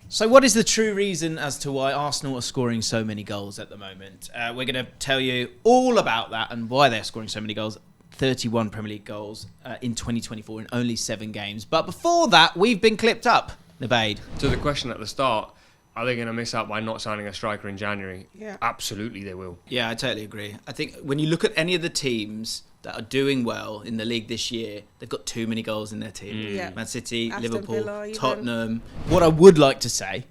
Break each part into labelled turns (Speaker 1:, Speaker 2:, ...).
Speaker 1: So what is the true reason as to why Arsenal are scoring so many goals at the moment? We're going to tell you all about that and why they're scoring so many goals. 31 Premier League goals in 2024 in only 7 games. But before that, we've been clipped up, Nubaid.
Speaker 2: To the question at the start, are they going to miss out by not signing a striker in January?
Speaker 3: Yeah.
Speaker 2: Absolutely they will.
Speaker 1: Yeah, I totally agree. I think when you look at any of the teams that are doing well in the league this year, they've got too many goals in their team.
Speaker 3: Yeah.
Speaker 1: Man City,
Speaker 3: Aston
Speaker 1: Liverpool,
Speaker 3: Villa even.
Speaker 1: Tottenham. What I would like to say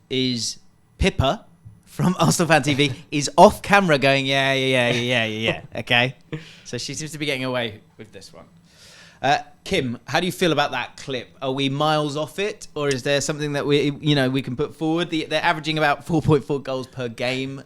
Speaker 1: is Pippa from Arsenal Fan TV is off camera going, yeah. Okay? So she seems to be getting away with this one. Kim, how do you feel about that clip? Are we miles off it, or is there something that we can put forward? They're averaging about 4.4 goals per game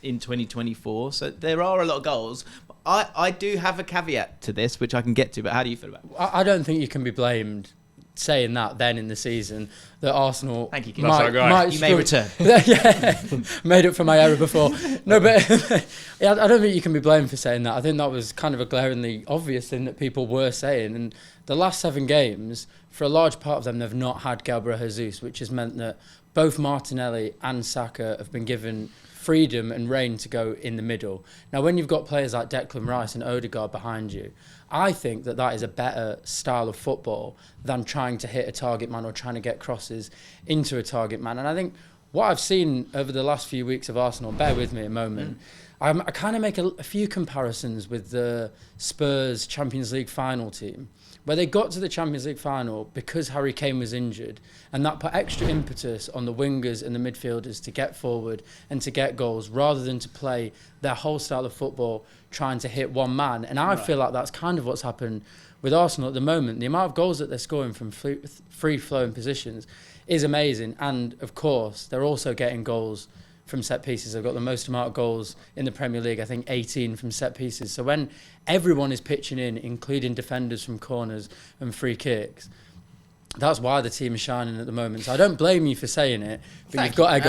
Speaker 1: in 2024, so there are a lot of goals. I do have a caveat to this, which I can get to, but how do you feel about it?
Speaker 4: I don't think you can be blamed saying that then in the season that Arsenal
Speaker 1: Thank you, Kim.
Speaker 4: might
Speaker 1: You may return.
Speaker 4: Yeah, made up for my error before. No, but yeah, I don't think you can be blamed for saying that. I think that was kind of a glaringly obvious thing that people were saying. And the last 7 games, for a large part of them, they've not had Gabriel Jesus, which has meant that both Martinelli and Saka have been given freedom and reign to go in the middle. Now, when you've got players like Declan Rice and Odegaard behind you, I think that is a better style of football than trying to hit a target man or trying to get crosses into a target man. And I think what I've seen over the last few weeks of Arsenal, bear with me a moment, I kind of make a few comparisons with the Spurs Champions League final team, where they got to the Champions League final because Harry Kane was injured, and that put extra impetus on the wingers and the midfielders to get forward and to get goals rather than to play their whole style of football trying to hit one man. And I feel like that's kind of what's happened with Arsenal at the moment. The amount of goals that they're scoring from free-flowing positions is amazing. And, of course, they're also getting goals from set pieces. They've got the most amount of goals in the Premier League, I think 18 from set pieces. So when everyone is pitching in, including defenders from corners and free kicks, that's why the team is shining at the moment. So I don't blame you for saying it, but you've got egg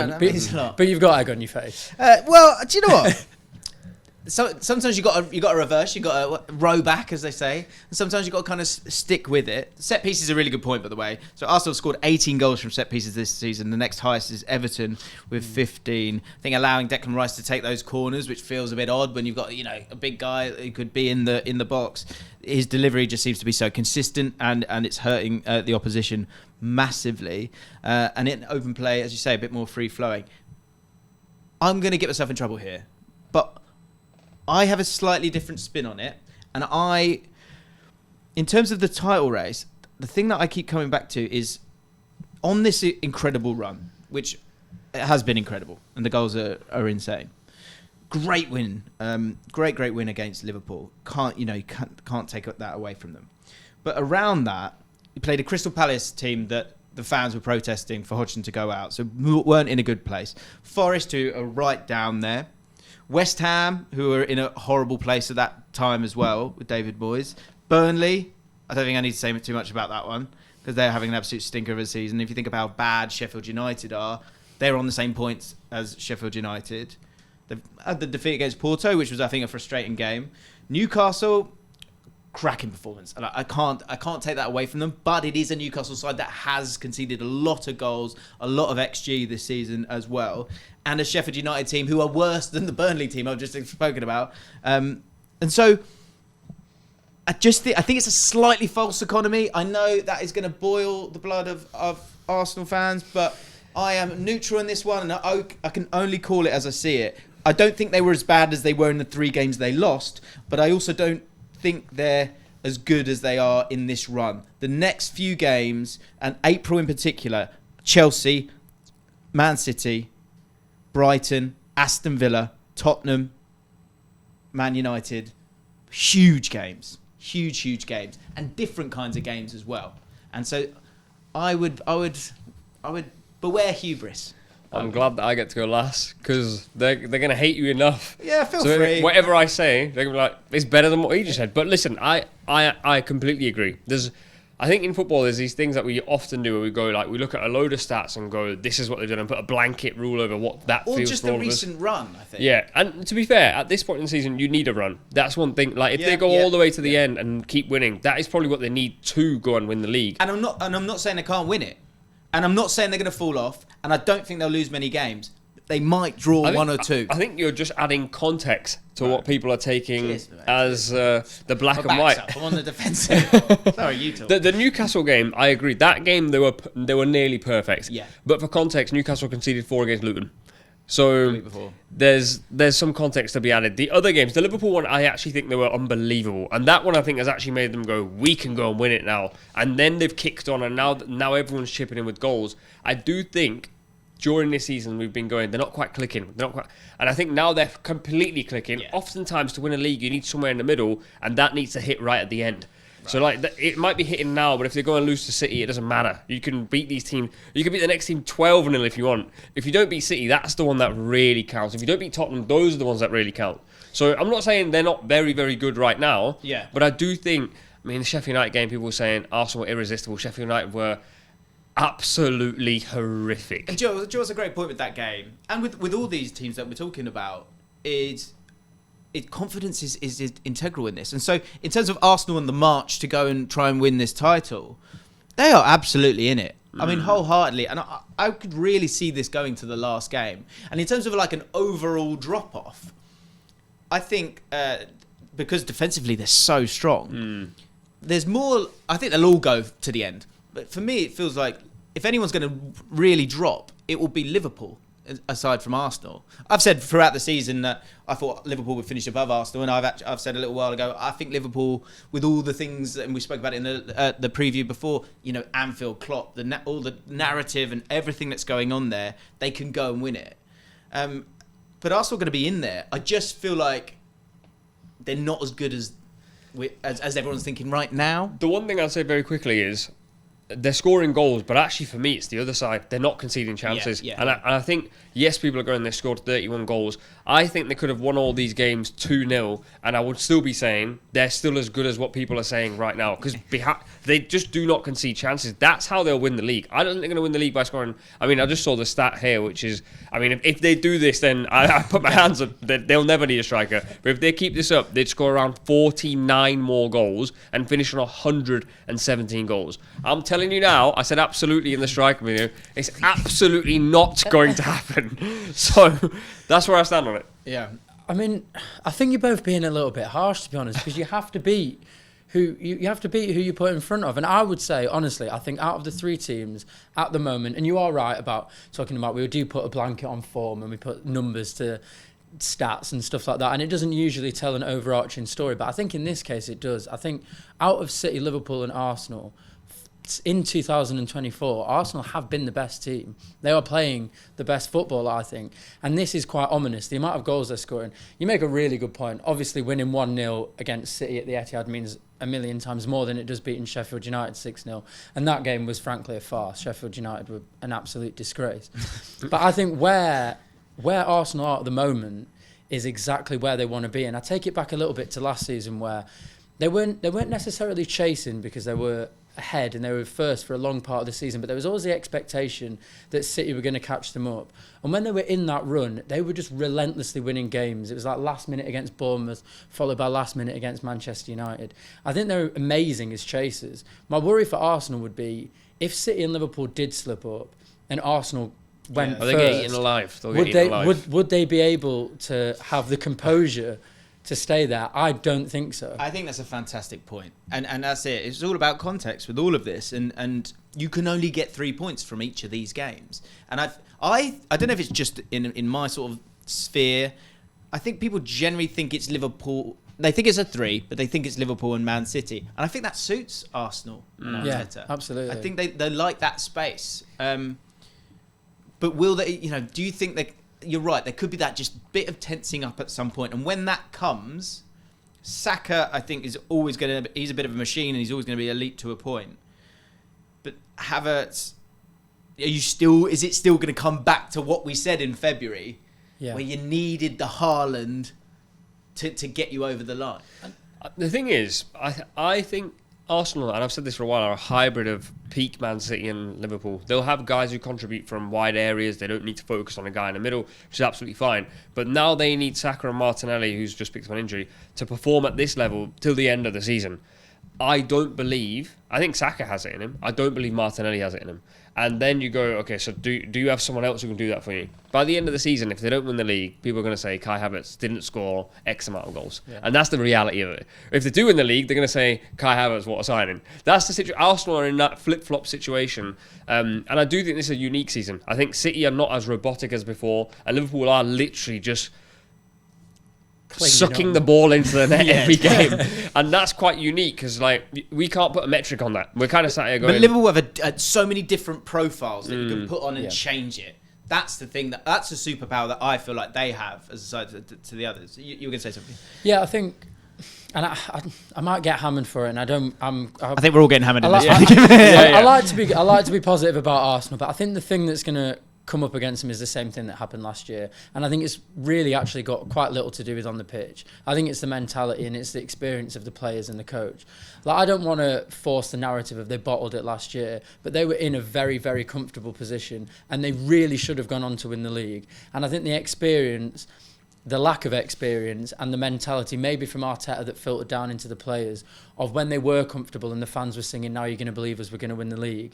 Speaker 4: on your face.
Speaker 1: Well, do you know what? Sometimes you got to reverse, you got to row back, as they say, and sometimes you got to kind of stick with it. Set pieces is a really good point, by the way. So Arsenal scored 18 goals from set pieces this season. The next highest is Everton with 15. I think allowing Declan Rice to take those corners, which feels a bit odd when you've got a big guy who could be in the box. His delivery just seems to be so consistent, and it's hurting the opposition massively. And in open play, as you say, a bit more free flowing. I'm going to get myself in trouble here, but I have a slightly different spin on it. And in terms of the title race, the thing that I keep coming back to is on this incredible run, which has been incredible, and the goals are insane. Great win. Great win against Liverpool. Can't take that away from them. But around that, you played a Crystal Palace team that the fans were protesting for Hodgson to go out, so weren't in a good place. Forest, who are right down there. West Ham, who were in a horrible place at that time as well, with David Moyes. Burnley, I don't think I need to say too much about that one, because they're having an absolute stinker of a season. If you think about how bad Sheffield United are, they're on the same points as Sheffield United. They've had the defeat against Porto, which was, I think, a frustrating game. Newcastle, cracking performance. And I can't take that away from them, but it is a Newcastle side that has conceded a lot of goals, a lot of XG this season as well. And a Sheffield United team who are worse than the Burnley team I've just spoken about. And so I think it's a slightly false economy. I know that is going to boil the blood of Arsenal fans, but I am neutral in this one, and I can only call it as I see it. I don't think they were as bad as they were in the 3 games they lost, but I also don't think they're as good as they are in this run. The next few games, and April in particular, Chelsea, Man City, Brighton, Aston Villa, Tottenham, Man United, huge games, and different kinds of games as well. And so I would beware hubris.
Speaker 2: I'm glad that I get to go last, because they're going to hate you enough.
Speaker 1: Yeah, feel free.
Speaker 2: Whatever I say, they're going to be like, it's better than what he just said. But listen, I completely agree. I think in football there's these things that we often do where we go we look at a load of stats and go, this is what they've done, and put a blanket rule over what that feels for all of us. Or just the
Speaker 1: recent run, I think.
Speaker 2: Yeah, and to be fair, at this point in the season, you need a run. That's one thing. If they go all the way to the end and keep winning, that is probably what they need to go and win the league.
Speaker 1: And I'm not saying they can't win it. And I'm not saying they're going to fall off, and I don't think they'll lose many games. They might draw one or two.
Speaker 2: I think you're just adding context to what people are taking as the black and white.
Speaker 1: I'm on the defensive. Sorry, you talk.
Speaker 2: The Newcastle game, I agree. That game, they were nearly perfect.
Speaker 1: Yeah.
Speaker 2: But for context, Newcastle conceded 4 against Luton. So there's some context to be added. The other games, the Liverpool one, I actually think they were unbelievable, and that one I think has actually made them go, we can go and win it now. And then they've kicked on, and now everyone's chipping in with goals. I do think during this season we've been going, they're not quite clicking. And I think now they're completely clicking. Yeah. Oftentimes to win a league, you need somewhere in the middle, and that needs to hit right at the end. Right. So it might be hitting now, but if they're going to lose to City, it doesn't matter. You can beat these teams. You can beat the next team 12-0 if you want. If you don't beat City, that's the one that really counts. If you don't beat Tottenham, those are the ones that really count. So I'm not saying they're not very, very good right now.
Speaker 1: Yeah.
Speaker 2: But I do think, the Sheffield United game, people were saying Arsenal were irresistible. Sheffield United were absolutely horrific.
Speaker 1: And Joe has a great point with that game, and with all these teams that we're talking about, confidence is integral in this. And so in terms of Arsenal and the march to go and try and win this title, they are absolutely in it. Wholeheartedly. And I could really see this going to the last game. And in terms of like an overall drop-off, I think because defensively they're so strong, there's more. I think they'll all go to the end. But for me, it feels like if anyone's going to really drop, it will be Liverpool, aside from Arsenal. I've said throughout the season that I thought Liverpool would finish above Arsenal, and I've said a little while ago, I think Liverpool, with all the things, and we spoke about it in the preview before, Anfield, Klopp, all the narrative and everything that's going on there, they can go and win it. But Arsenal are going to be in there. I just feel like they're not as good as everyone's thinking right now.
Speaker 2: The one thing I'll say very quickly is, they're scoring goals, but actually for me it's the other side. They're not conceding chances.
Speaker 1: Yeah.
Speaker 2: And I think, yes, people are going, they scored 31 goals. I think they could have won all these games 2-0, and I would still be saying they're still as good as what people are saying right now, because they just do not concede chances. That's how they'll win the league. I don't think they're going to win the league by scoring. I just saw the stat here, which is, if they do this, then I put my hands up, they'll never need a striker. But if they keep this up, they'd score around 49 more goals and finish on 117 goals. I'm telling you now, I said absolutely in the striker video, it's absolutely not going to happen. So that's where I stand on it.
Speaker 1: Yeah.
Speaker 4: I think you're both being a little bit harsh, to be honest, because you have to beat who you put in front of. And I would say, honestly, I think out of the 3 teams at the moment, and you are right about talking about, we do put a blanket on form and we put numbers to stats and stuff like that, and it doesn't usually tell an overarching story, but I think in this case it does. I think out of City, Liverpool and Arsenal, in 2024, Arsenal have been the best team. They are playing the best football, I think. And this is quite ominous, the amount of goals they're scoring. You make a really good point. Obviously, winning 1-0 against City at the Etihad means a million times more than it does beating Sheffield United 6-0. And that game was frankly a farce. Sheffield United were an absolute disgrace. But I think where Arsenal are at the moment is exactly where they want to be. And I take it back a little bit to last season, where they weren't necessarily chasing because they were ahead and they were first for a long part of the season, but there was always the expectation that City were going to catch them up. And when they were in that run, they were just relentlessly winning games. It was like last minute against Bournemouth, followed by last minute against Manchester United. I think they're amazing as chasers. My worry for Arsenal would be if City and Liverpool did slip up and Arsenal went first,
Speaker 2: they get eaten alive.
Speaker 4: Would they be able to have the composure to stay there? I don't think so.
Speaker 1: I think that's a fantastic point. And that's it. It's all about context with all of this. And you can only get 3 points from each of these games. And I don't know if it's just in my sort of sphere. I think people generally think it's Liverpool. They think it's a 3, but they think it's Liverpool and Man City. And I think that suits Arsenal.
Speaker 4: Yeah, absolutely.
Speaker 1: I think they like that space. But will they, do you think they... You're right, there could be that just bit of tensing up at some point. And when that comes, Saka, I think, is always going to... He's a bit of a machine and he's always going to be elite to a point. But Havertz, is it still going to come back to what we said in February, where you needed the Haaland to get you over the line?
Speaker 2: The thing is, I think Arsenal, and I've said this for a while, are a hybrid of peak Man City and Liverpool. They'll have guys who contribute from wide areas. They don't need to focus on a guy in the middle, which is absolutely fine. But now they need Saka and Martinelli, who's just picked up an injury, to perform at this level till the end of the season. I think Saka has it in him. I don't believe Martinelli has it in him. And then you go, okay, so do you have someone else who can do that for you? By the end of the season, if they don't win the league, people are going to say Kai Havertz didn't score X amount of goals. Yeah. And that's the reality of it. If they do win the league, they're going to say Kai Havertz, what a signing. That's the situation. Arsenal are in that flip-flop situation. And I do think this is a unique season. I think City are not as robotic as before. And Liverpool are literally just sucking the ball into the net every game. And that's quite unique because we can't put a metric on that. We're kind of sat here going...
Speaker 1: But Liverpool have so many different profiles that you can put on and change it. That's the thing, that's a superpower that I feel like they have as a side to the others. You were going to say something?
Speaker 4: Yeah, I think... And I might get hammered for it, and I
Speaker 1: think we're all getting hammered in this.
Speaker 4: I like to be positive about Arsenal, but I think the thing that's going to come up against them is the same thing that happened last year, and I think it's really actually got quite little to do with on the pitch. I think it's the mentality and it's the experience of the players and the coach. Like, I don't want to force the narrative of they bottled it last year, but they were in a very, very comfortable position, and they really should have gone on to win the league. And I think the experience, the lack of experience and the mentality maybe from Arteta that filtered down into the players of when they were comfortable and the fans were singing, now you're going to believe us, we're going to win the league.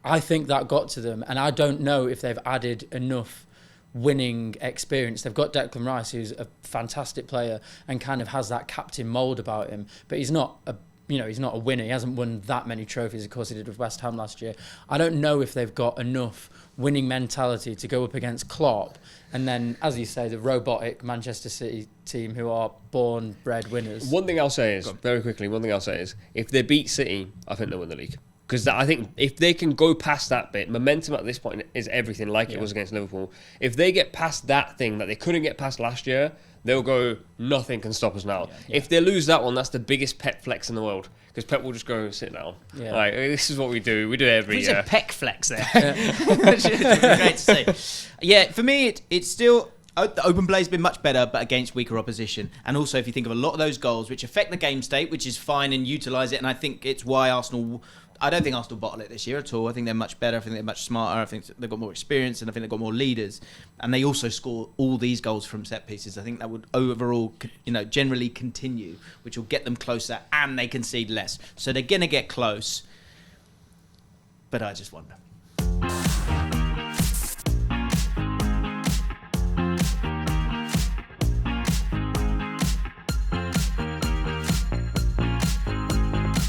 Speaker 4: I think that got to them, and I don't know if they've added enough winning experience. They've got Declan Rice, who's a fantastic player and kind of has that captain mould about him, but he's not a winner. He hasn't won that many trophies. Of course, he did with West Ham last year. I don't know if they've got enough winning mentality to go up against Klopp, and then, as you say, the robotic Manchester City team who are born bred winners.
Speaker 2: One thing I'll say is, very quickly, if they beat City, I think they'll win the league. Because I think if they can go past that bit, momentum at this point is everything, like it was against Liverpool. If they get past that thing that they couldn't get past last year, they'll go, nothing can stop us now. Yeah. If they lose that one, that's the biggest Pep flex in the world. Because Pep will just go, sit down. Yeah. Like, this is what we do. We do it every year.
Speaker 1: There's a peck flex there. Which would be great to see. Yeah, for me, it's still... The open play has been much better, but against weaker opposition. And also, if you think of a lot of those goals, which affect the game state, which is fine, and utilise it, and I think it's why Arsenal... I don't think Arsenal bottle it this year at all. I think they're much better. I think they're much smarter. I think they've got more experience, and I think they've got more leaders. And they also score all these goals from set pieces. I think that would overall, generally continue, which will get them closer, and they concede less. So they're going to get close. But I just wonder.